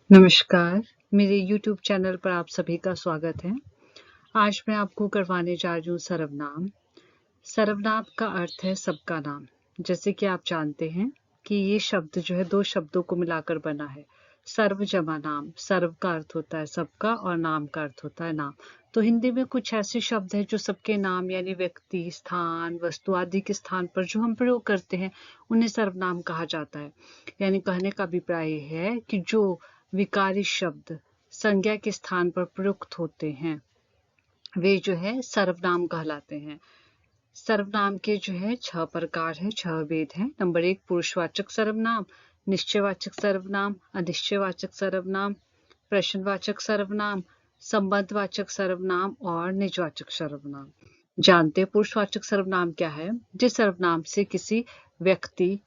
नमस्कार, मेरे YouTube channel पर आप सभी का स्वागत है। आज मैं आपको करवाने जा रही हूँ सर्वनाम। सर्वनाम का अर्थ है सबका नाम। जैसे कि आप जानते हैं कि ये शब्द जो है 2 शब्दों को मिलाकर बना है। सर्व जमा नाम। सर्व का अर्थ होता है सबका और नाम का अर्थ होता है नाम। तो हिंदी में कुछ ऐसे शब्द हैं जो सबके नाम यानी व्यक्ति, स्थान, वस्तु आदि के स्थान पर जो हम प्रयोग करते हैं, उन्हें सर्वनाम कहा जाता है। यानी कहने का अभिप्राय है कि जो विकारी शब्द संज्ञा के स्थान पर प्रयुक्त होते हैं, वे जो है सर्वनाम कहलाते हैं। सर्वनाम के जो है 6 प्रकार है, 6 भेद हैं। नंबर 1 पुरुषवाचक सर्वनाम, निश्चयवाचक सर्वनाम, अनिश्चयवाचक सर्वनाम, प्रश्नवाचक सर्वनाम, संबंधवाचक सर्वनाम और निजवाचक सर्वनाम। जानते हैं पुरुषवाचक सर्वनाम क्या है? जिस सर्वनाम से किसी व्यक्ति,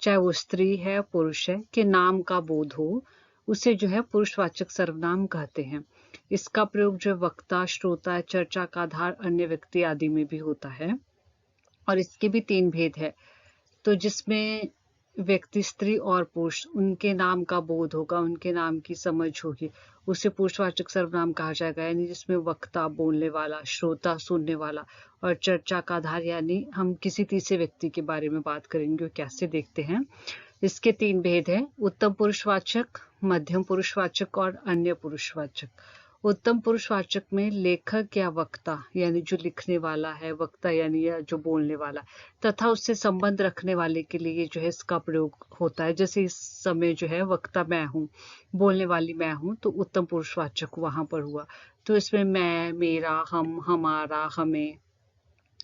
चाहे वो स्त्री है पुरुष है, के नाम का बोध हो, उसे जो है पुरुषवाचक सर्वनाम कहते हैं। इसका प्रयोग जो वक्ता, श्रोता, चर्चा का आधार, अन्य व्यक्ति आदि में भी होता है। और इसके भी 3 भेद है। तो जिसमें व्यक्ति, स्त्री और पुरुष, उनके नाम का बोध होगा, उनके नाम की समझ होगी, उसे पुरुषवाचक सर्वनाम कहा जाएगा। यानी जिसमें वक्ता बोलने वाला, श्रोता सुनने वाला और चर्चा का आधार यानी हम किसी तीसरे व्यक्ति के बारे में बात करेंगे, वो कैसे देखते हैं। इसके 3 भेद है, उत्तम पुरुषवाचक, मध्यम पुरुषवाचक और अन्य पुरुषवाचक। उत्तम पुरुषवाचक में लेखक या वक्ता यानी जो लिखने वाला है, वक्ता यानी या जो बोलने वाला, तथा उससे संबंध रखने वाले के लिए जो है इसका प्रयोग होता है। जैसे इस समय जो है वक्ता मैं हूँ, बोलने वाली मैं हूँ, तो उत्तम पुरुषवाचक वहां पर हुआ। तो इसमें मैं, मेरा, हम, हमारा, हमें,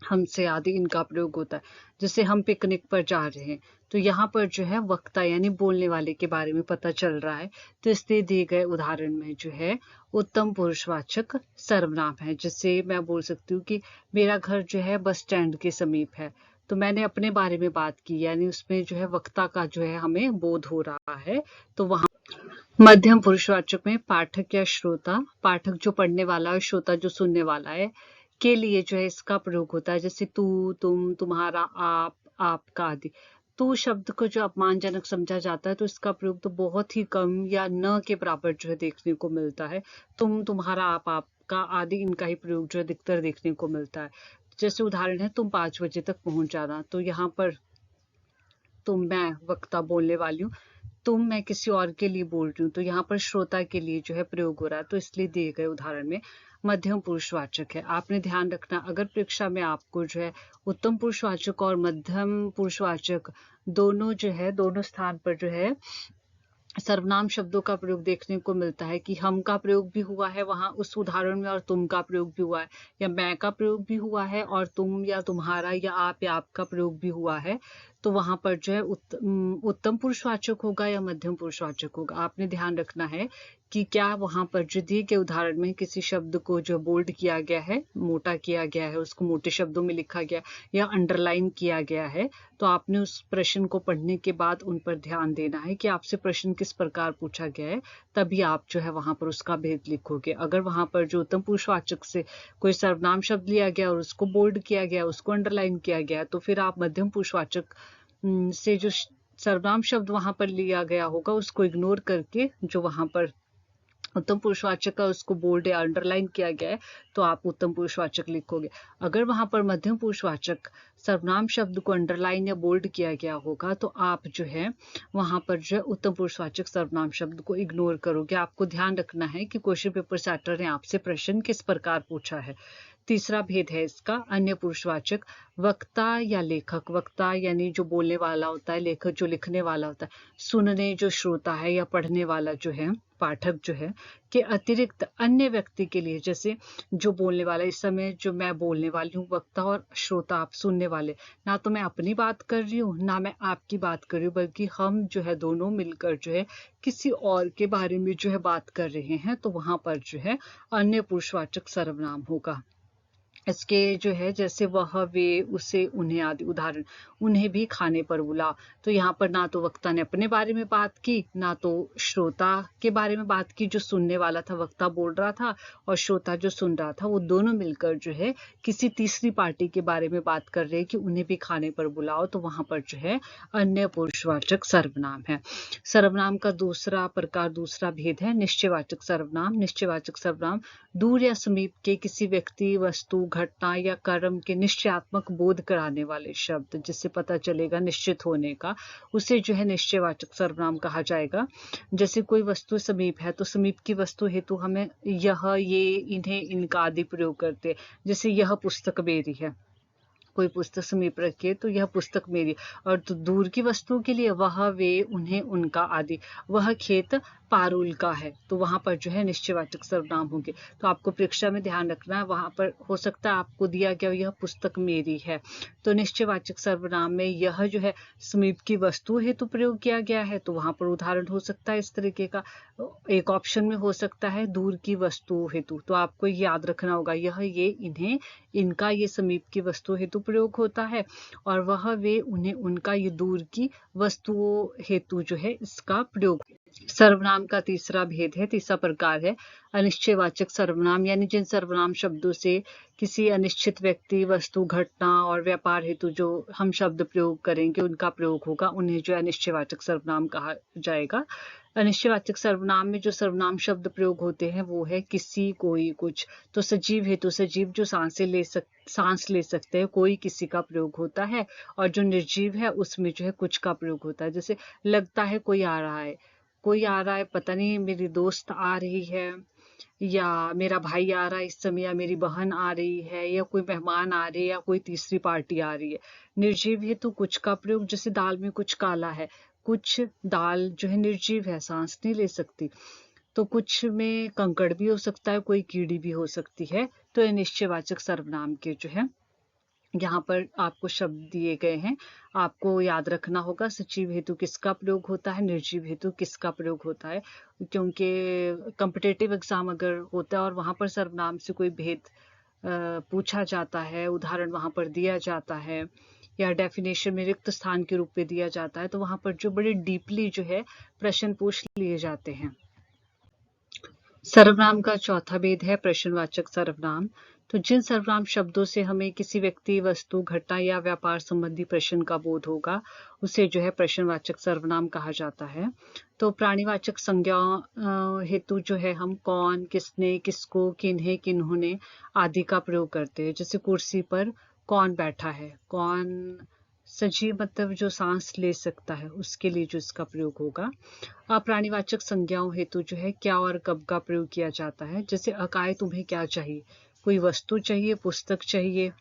हमसे आदि इनका प्रयोग होता है। जैसे हम पिकनिक पर जा रहे हैं, तो यहाँ पर जो है वक्ता यानी बोलने वाले के बारे में पता चल रहा है, तो इसलिए दिए गए उदाहरण में जो है उत्तम पुरुषवाचक सर्वनाम है। जैसे मैं बोल सकती हूँ कि मेरा घर जो है बस स्टैंड के समीप है, तो मैंने अपने बारे में बात की, यानी उसमें जो है वक्ता का जो है हमें बोध हो रहा है। तो वहां मध्यम पुरुषवाचक में पाठक या श्रोता, पाठक जो पढ़ने वाला है, श्रोता जो सुनने वाला है, के लिए जो है इसका प्रयोग होता है। जैसे तू, तुम, तुम्हारा, आप, आपका आदि। तू शब्द को जो अपमानजनक समझा जाता है, तो इसका प्रयोग तो बहुत ही कम या न के बराबर जो है देखने को मिलता है। तुम, तुम्हारा, आप, आपका आदि इनका ही प्रयोग जो है अधिकतर देखने को मिलता है। जैसे उदाहरण है, तुम 5 बजे तक पहुंच जाना, तो यहाँ पर तुम, मैं वक्ता बोलने वाली हूँ, तुम मैं किसी और के लिए बोल रही हूँ, तो यहाँ पर श्रोता के लिए जो है प्रयोग हो रहा है, तो इसलिए दिए गए उदाहरण में मध्यम पुरुषवाचक है। आपने ध्यान रखना, अगर परीक्षा में आपको जो है उत्तम पुरुषवाचक और मध्यम पुरुषवाचक दोनों जो है, दोनों स्थान पर जो है सर्वनाम शब्दों का प्रयोग देखने को मिलता है कि हम का प्रयोग भी हुआ है वहां उस उदाहरण में और तुम का प्रयोग भी हुआ है, या मैं का प्रयोग भी हुआ है और तुम या तुम्हारा या आप या आपका प्रयोग भी हुआ है, तो वहां पर जो है उत्तम पुरुषवाचक होगा या मध्यम पुरुषवाचक होगा। आपने ध्यान रखना है कि क्या वहां पर जो दिए गए उदाहरण में किसी शब्द को जो बोल्ड किया गया है, मोटा किया गया है, उसको मोटे शब्दों में लिखा गया या अंडरलाइन किया गया है, तो आपने उस प्रश्न को पढ़ने के बाद उन पर ध्यान देना है कि आपसे प्रश्न किस प्रकार पूछा गया है, तभी आप जो है वहां पर उसका भेद लिखोगे। अगर वहां पर जो उत्तम पुरुषवाचक से कोई सर्वनाम शब्द लिया गया और उसको बोल्ड किया गया, उसको अंडरलाइन किया गया, तो फिर आप मध्यम पुरुषवाचक से जो सर्वनाम शब्द वहां पर लिया गया होगा उसको इग्नोर करके जो वहां पर उत्तम पुरुषवाचक का उसको बोल्ड या अंडरलाइन किया गया है, तो आप उत्तम पुरुषवाचक लिखोगे। अगर वहां पर मध्यम पुरुषवाचक सर्वनाम शब्द को अंडरलाइन या बोल्ड किया गया होगा, तो आप जो है वहां पर जो है उत्तम पुरुषवाचक सर्वनाम शब्द को इग्नोर करोगे। आपको ध्यान रखना है कि क्वेश्चन पेपर सेटर ने आपसे प्रश्न किस प्रकार पूछा है। तीसरा भेद है इसका अन्य पुरुषवाचक, वक्ता या लेखक। वक्ता यानी जो बोलने वाला होता है, लेखक जो लिखने वाला होता है, सुनने जो श्रोता है या पढ़ने वाला जो है पाठक जो है, के अतिरिक्त अन्य व्यक्ति के लिए, जैसे जो बोलने वाला, इस समय जो मैं बोलने वाली हूँ, वक्ता और श्रोता आप सुनने वाले, ना तो मैं अपनी बात कर रही हूँ ना मैं आपकी बात कर रही हूँ, बल्कि हम जो है दोनों मिलकर जो है किसी और के बारे में जो है बात कर रहे हैं, तो वहां पर जो है अन्य पुरुषवाचक सर्वनाम होगा। इसके जो है जैसे वह वे उसे उन्हें आदि। उदाहरण, उन्हें भी खाने पर बुला। तो यहाँ पर ना तो वक्ता ने अपने बारे में बात की, ना तो श्रोता के बारे में बात की। जो सुनने वाला था, वक्ता बोल रहा था, और श्रोता जो सुन रहा था, वो दोनों मिलकर जो है किसी तीसरी पार्टी के बारे में बात कर रहे हैं कि उन्हें भी खाने पर बुलाओ। तो वहां पर जो है अन्य पुरुषवाचक सर्वनाम है। सर्वनाम का दूसरा प्रकार, दूसरा भेद है निश्चयवाचक सर्वनाम। निश्चयवाचक सर्वनाम दूर या समीप के किसी व्यक्ति, वस्तु, घटना या कर्म के निश्चयात्मक बोध कराने वाले शब्द, जिससे पता चलेगा निश्चित होने का, उसे जो है निश्चयवाचक सर्वनाम कहा जाएगा। जैसे कोई वस्तु समीप है, तो समीप की वस्तु हेतु हमें यह, ये, इन्हें, इनका आदि प्रयोग करते हैं। जैसे यह पुस्तक मेरी है, कोई पुस्तक समीप रखिए तो यह पुस्तक मेरी। और तो दूर की वस्तुओं के लिए वह, वे, उन्हें, उनका आदि। वह खेत पारुल का है, तो वहां पर जो है निश्चयवाचक सर्वनाम होंगे। तो आपको परीक्षा में ध्यान रखना है, वहां पर हो सकता है आपको दिया गया यह पुस्तक मेरी है, तो निश्चयवाचक सर्वनाम में यह जो है समीप की वस्तु हेतु प्रयोग किया गया है, तो वहां पर उदाहरण हो सकता है इस तरीके का। एक ऑप्शन में हो सकता है दूर की वस्तु हेतु, तो आपको याद रखना होगा यह, ये, इन्हें, इनका, ये समीप की वस्तु हेतु प्रयोग होता है, और वह, वे, उन्हें, उनका, ये दूर की वस्तुओं हेतु जो है इसका प्रयोग। सर्वनाम का तीसरा भेद है, तीसरा प्रकार है अनिश्चयवाचक सर्वनाम। यानी जिन सर्वनाम शब्दों से किसी अनिश्चित व्यक्ति, वस्तु, घटना और व्यापार हेतु जो हम शब्द प्रयोग करेंगे, उनका प्रयोग होगा, उन्हें जो है अनिश्चयवाचक सर्वनाम कहा जाएगा। अनिश्चयवाचक सर्वनाम में जो सर्वनाम शब्द प्रयोग होते हैं वो है किसी, कोई, कुछ। तो सजीव हेतु सजीव जो सांस ले सकते हैं, कोई, किसी का प्रयोग होता है। और जो निर्जीव है उसमें जो है कुछ का प्रयोग होता है। जैसे लगता है कोई आ रहा है, कोई आ रहा है, पता नहीं मेरी दोस्त आ रही है, या मेरा भाई आ रहा है इस समय, या मेरी बहन आ रही है, या कोई मेहमान आ रहे हैं, या कोई तीसरी पार्टी आ रही है। निर्जीव हेतु कुछ का प्रयोग, जैसे दाल में कुछ काला है। कुछ दाल जो है निर्जीव है, सांस नहीं ले सकती। तो कुछ में कंकड़ भी हो सकता है, कोई कीड़ी भी हो सकती है। तो ये निश्चयवाचक सर्वनाम के जो है यहाँ पर आपको शब्द दिए गए हैं, आपको याद रखना होगा सचिव हेतु किसका प्रयोग होता है, निर्जीव हेतु किसका प्रयोग होता है। क्योंकि कॉम्पिटिटिव एग्जाम अगर होता है और वहां पर सर्वनाम से कोई भेद पूछा जाता है, उदाहरण वहां पर दिया जाता है, या डेफिनेशन में रिक्त स्थान के रूप में दिया जाता है, तो वहां पर जो बड़े डीपली जो है प्रश्न पूछ लिए जाते हैं। सर्वनाम का चौथा भेद है प्रश्नवाचक सर्वनाम। तो जिन सर्वनाम शब्दों से हमें किसी व्यक्ति, वस्तु, घटना या व्यापार संबंधी प्रश्न का बोध होगा, उसे जो है प्रश्नवाचक सर्वनाम कहा जाता है। तो प्राणीवाचक संज्ञा हेतु जो है हम कौन, किसने, किसको, किन्हें, किन्होंने आदि का प्रयोग करते हैं। जैसे कुर्सी पर कौन बैठा है, कौन सजीव मतलब जो सांस ले सकता है, उसके लिए जो इसका प्रयोग होगा। अप्राणीवाचक संज्ञाओं हेतु जो है क्या और कब का प्रयोग किया जाता है। जैसे अकाय तुम्हें क्या चाहिए, कोई वस्तु चाहिए, पुस्तक चाहिए,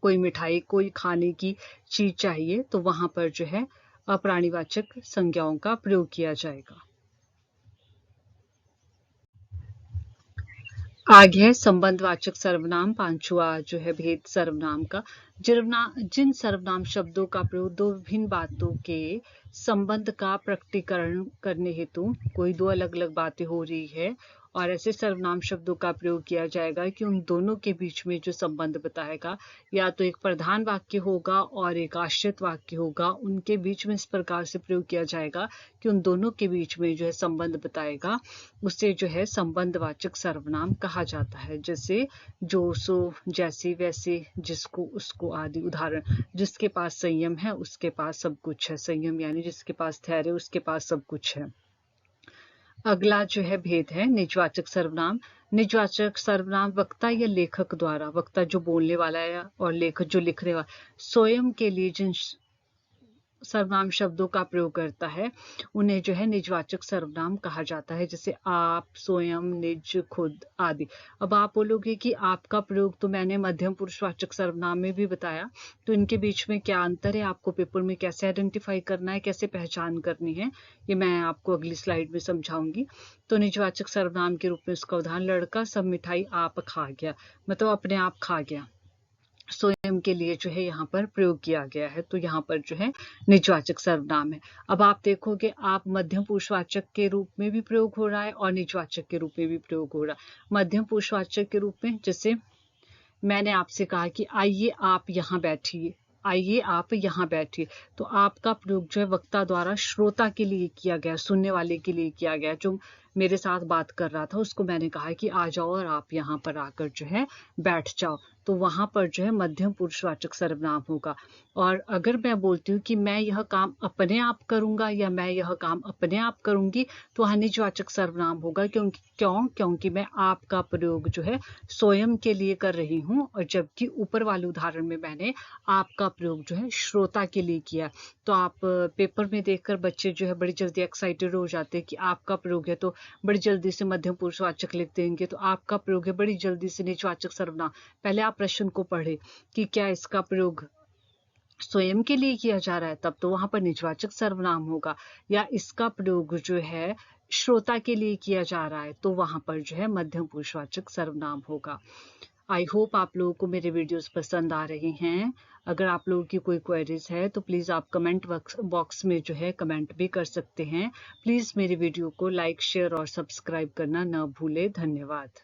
कोई मिठाई, कोई खाने की चीज चाहिए, तो वहां पर जो है अप्राणीवाचक संज्ञाओं का प्रयोग किया जाएगा। आगे है संबंधवाचक सर्वनाम, पांचवा जो है भेद सर्वनाम का। जिन सर्वनाम शब्दों का प्रयोग दो विभिन्न बातों के संबंध का प्रकटीकरण करने हेतु, कोई दो अलग अलग बातें हो रही है और ऐसे सर्वनाम शब्दों का प्रयोग किया जाएगा कि उन दोनों के बीच में जो संबंध बताएगा, या तो एक प्रधान वाक्य होगा और एक आश्रित वाक्य होगा, उनके बीच में इस प्रकार से प्रयोग किया जाएगा कि उन दोनों के बीच में जो है संबंध बताएगा, उसे जो है संबंधवाचक सर्वनाम कहा जाता है। जैसे जो, सो, जैसे, वैसे, जिसको, उसको आदि। उदाहरण, जिसके पास संयम है उसके पास सब कुछ है। संयम यानी जिसके पास धैर्य, उसके पास सब कुछ है। अगला जो है भेद है निजवाचक सर्वनाम। निजवाचक सर्वनाम वक्ता या लेखक द्वारा, वक्ता जो बोलने वाला है और लेखक जो लिखने वाला, स्वयं के लिए जिन सर्वनाम शब्दों का प्रयोग करता है, उन्हें जो है निजवाचक सर्वनाम कहा जाता है। जैसे आप, स्वयं, निज, खुद आदि। अब आप बोलोगे कि आपका प्रयोग तो मैंने मध्यम पुरुषवाचक सर्वनाम में भी बताया, तो इनके बीच में क्या अंतर है, आपको पेपर में कैसे आइडेंटिफाई करना है, कैसे पहचान करनी है, ये मैं आपको अगली स्लाइड में समझाऊंगी। तो निजवाचक सर्वनाम के रूप में उसका उदाहरण, लड़का सब मिठाई आप खा गया, मतलब अपने आप खा गया। स्वयं के लिए जो है यहाँ पर प्रयोग किया गया है, तो यहाँ पर जो है निजवाचक सर्वनाम है। अब आप देखोगे आप मध्यम पुरुषवाचक के रूप में भी प्रयोग हो रहा है और निजवाचक के रूप में भी प्रयोग हो रहा है। मध्यम पुरुषवाचक के रूप में जैसे मैंने आपसे कहा कि आइए आप यहाँ बैठिए, आइए आप यहाँ बैठिए, तो आपका प्रयोग जो है वक्ता द्वारा श्रोता के लिए किया गया, सुनने वाले के लिए किया गया। जो मेरे साथ बात कर रहा था उसको मैंने कहा कि आ जाओ और आप यहाँ पर आकर जो है बैठ जाओ, तो वहां पर जो है मध्यम पुरुषवाचक सर्वनाम होगा। और अगर मैं बोलती हूँ कि मैं यह काम अपने आप करूंगा या मैं यह काम अपने आप करूंगी, तो वहां निजवाचक सर्वनाम होगा। क्योंकि मैं आपका प्रयोग जो है स्वयं के लिए कर रही हूँ, और जबकि ऊपर वाले उदाहरण में मैंने आपका प्रयोग जो है श्रोता के लिए किया। तो आप पेपर में देखकर बच्चे जो है बड़ी जल्दी एक्साइटेड हो जाते हैं कि आपका प्रयोग है, तो बड़ी जल्दी से मध्यम पुरुषवाचक लिख देंगे। तो आपका प्रयोग है, बड़ी जल्दी से निजवाचक सर्वनाम। पहले आप प्रश्न को पढ़े कि क्या इसका प्रयोग स्वयं के लिए किया जा रहा है, तब तो वहां पर निजवाचक सर्वनाम होगा, या इसका प्रयोग जो है श्रोता के लिए किया जा रहा है, तो वहां पर जो है मध्यम पुरुषवाचक सर्वनाम होगा। आई होप आप लोगों को मेरे वीडियोस पसंद आ रहे हैं। अगर आप लोगों की कोई क्वेरीज है तो प्लीज़ आप कमेंट बॉक्स में जो है कमेंट भी कर सकते हैं। प्लीज़ मेरी वीडियो को लाइक, शेयर और सब्सक्राइब करना न भूलें। धन्यवाद।